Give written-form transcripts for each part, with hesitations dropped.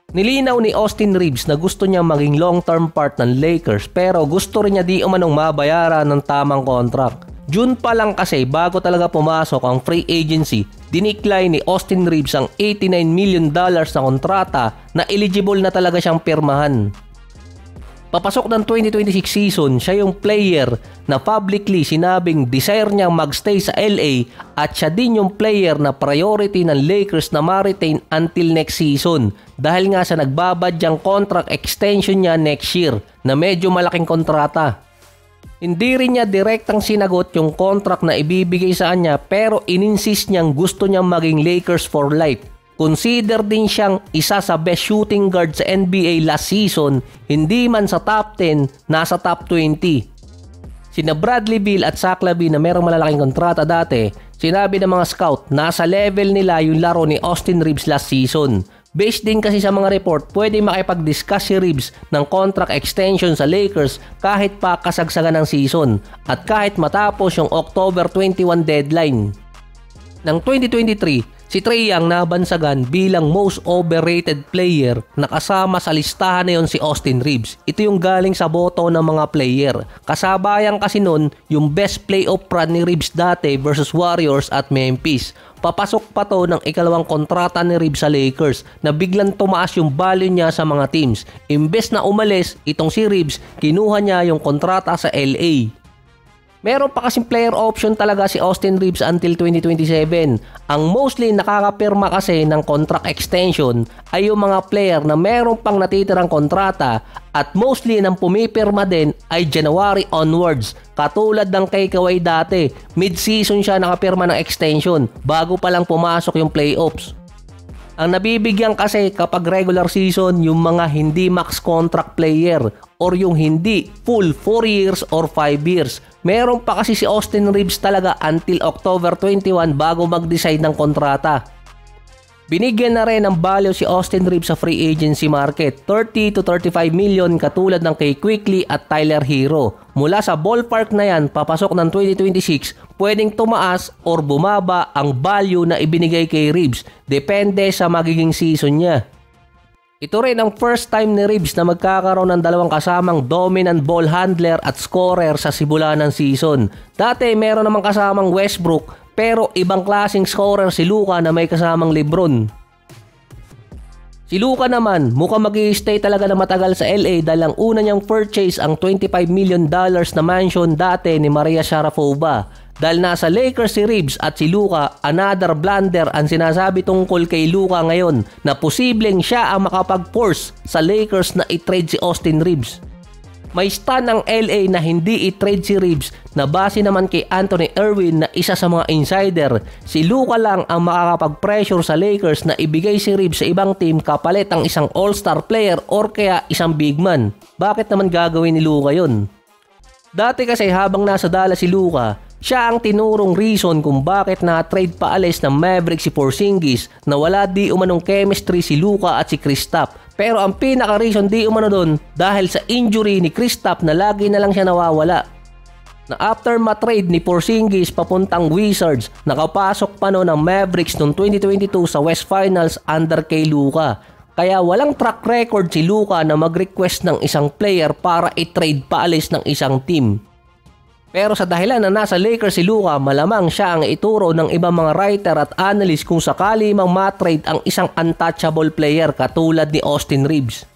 Nilinaw ni Austin Reeves na gusto niya maging long-term part ng Lakers pero gusto rin niya di umanong mabayaran ng tamang contract. June pa lang kasi bago talaga pumasok ang free agency, dinikline ni Austin Reeves ang $89 million na kontrata na eligible na talaga siyang pirmahan. Papasok ng 2026 season, siya yung player na publicly sinabing desire niyang magstay sa LA at siya din yung player na priority ng Lakers na ma-retain until next season dahil nga sa nagbabadyang contract extension niya next year na medyo malaking kontrata. Hindi rin niya direktang sinagot yung contract na ibibigay sa kanya pero ininsist niyang gusto niyang maging Lakers for life. Consider din siyang isa sa best shooting guard sa NBA last season, hindi man sa top 10, nasa top 20. Sina Bradley Beal at Zach LaVine na merong malalaking kontrata dati, sinabi ng mga scout nasa level nila yung laro ni Austin Reeves last season. Based din kasi sa mga report, pwede makipag-discuss si Reeves ng contract extension sa Lakers kahit pa kasagsagan ng season at kahit matapos yung October 21 deadline. Ng 2023, si Trae Young nabansagan bilang most overrated player na kasama sa listahan na yon si Austin Reeves. Ito yung galing sa boto ng mga player. Kasabayan kasi nun yung best playoff run ni Reeves dati versus Warriors at Memphis. Papasok pa to ng ikalawang kontrata ni Reeves sa Lakers na biglang tumaas yung value niya sa mga teams. Imbes na umalis, itong si Reeves, kinuha niya yung kontrata sa LA. Meron pa kasing player option talaga si Austin Reeves until 2027. Ang mostly nakakapirma kasi ng contract extension ay yung mga player na meron pang natitirang kontrata at mostly nang pumipirma din ay January onwards. Katulad ng kay Kawhi dati, mid-season siya nakapirma ng extension bago pa lang pumasok yung playoffs. Ang nabibigyan kasi kapag regular season yung mga hindi max contract player or yung hindi full 4 years or 5 years. Meron pa kasi si Austin Reeves talaga until October 21 bago mag-decide ng kontrata. Binigyan na rin ng value si Austin Reeves sa free agency market, 30 to 35 million katulad ng kay Quickley at Tyler Hero. Mula sa ballpark na yan, papasok ng 2026, pwedeng tumaas or bumaba ang value na ibinigay kay Reeves, depende sa magiging season niya. Ito rin ang first time ni Reeves na magkakaroon ng dalawang kasamang dominant ball handler at scorer sa simula ng season. Dati meron namang kasamang Westbrook pero ibang klaseng scorer si Luka na may kasamang LeBron. Si Luka naman mukhang mag-i-stay talaga na matagal sa LA dahil ang una niyang purchase ang $25 million na mansion dati ni Maria Sharapova. Dahil nasa Lakers si Reeves at si Luka, another blunder ang sinasabi tungkol kay Luka ngayon na posibleng siya ang makapag-force sa Lakers na i-trade si Austin Reeves. May stand ang LA na hindi i-trade si Reeves na base naman kay Anthony Irwin na isa sa mga insider. Si Luka lang ang makakapag-pressure sa Lakers na ibigay si Reeves sa ibang team kapalit ang isang all-star player or kaya isang big man. Bakit naman gagawin ni Luka yun? Dati kasi habang nasa Dallas si Luka, siya ang tinurong reason kung bakit na-trade paalis ng Mavericks si Porzingis na wala di umanong chemistry si Luka at si Kristaps. Pero ang pinaka-reason di umano doon dahil sa injury ni Kristaps na lagi na lang siya nawawala. Na after ma-trade ni Porzingis papuntang Wizards, nakapasok pa noon ng Mavericks noong 2022 sa West Finals under kay Luka. Kaya walang track record si Luka na mag-request ng isang player para i-trade paalis ng isang team. Pero sa dahilan na nasa Lakers si Luka, malamang siya ang ituro ng ibang mga writer at analyst kung sakali mang ma-trade ang isang untouchable player katulad ni Austin Reeves.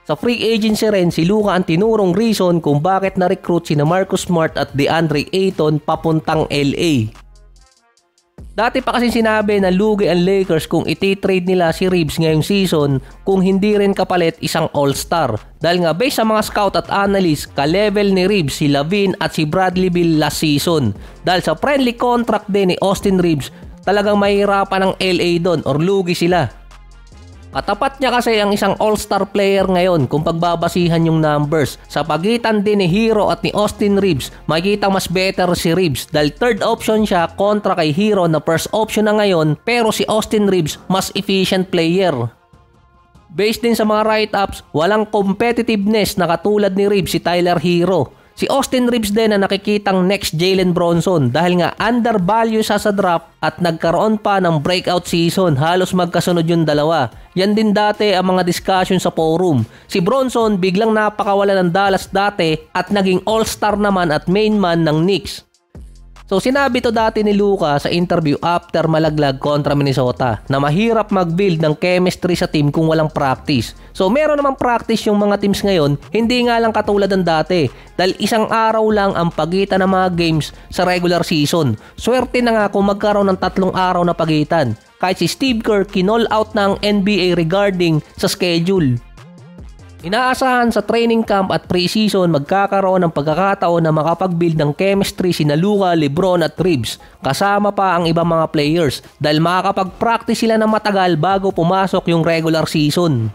Sa free agency rin, si Luka ang tinurong reason kung bakit na-recruit sina Marcus Smart at DeAndre Ayton papuntang LA. Dati pa kasi sinabi na lugi ang Lakers kung iti-trade nila si Reeves ngayong season kung hindi rin kapalit isang all-star. Dahil nga based sa mga scout at analyst, ka-level ni Reeves si LaVine at si Bradley Beal last season. Dahil sa friendly contract din ni Austin Reeves, talagang mahirapan ang LA doon or lugi sila. Katapat niya kasi ang isang all-star player ngayon kung pagbabasihan yung numbers. Sa pagitan din ni Hero at ni Austin Reeves, makikita mas better si Reeves dahil third option siya kontra kay Hero na first option na ngayon pero si Austin Reeves mas efficient player. Based din sa mga write-ups, walang competitiveness na katulad ni Reeves si Tyler Hero. Si Austin Reeves din na nakikitang next Jalen Bronson dahil nga undervalue siya sa draft at nagkaroon pa ng breakout season, halos magkasunod yung dalawa. Yan din dati ang mga discussion sa forum. Si Bronson biglang napakawala ng Dallas dati at naging all-star naman at main man ng Knicks. So sinabi to dati ni Luka sa interview after malaglag kontra Minnesota na mahirap mag-build ng chemistry sa team kung walang practice. So meron namang practice yung mga teams ngayon, hindi nga lang katulad ng dati dahil isang araw lang ang pagitan ng mga games sa regular season. Swerte na nga kung magkaroon ng 3 araw na pagitan. Kahit si Steve Kerr kinall out ng NBA regarding sa schedule. Inaasahan sa training camp at pre-season magkakaroon ng pagkakataon na makapag-build ng chemistry sina Luka, LeBron at Reeves kasama pa ang ibang mga players dahil makakapag-practice sila ng matagal bago pumasok yung regular season.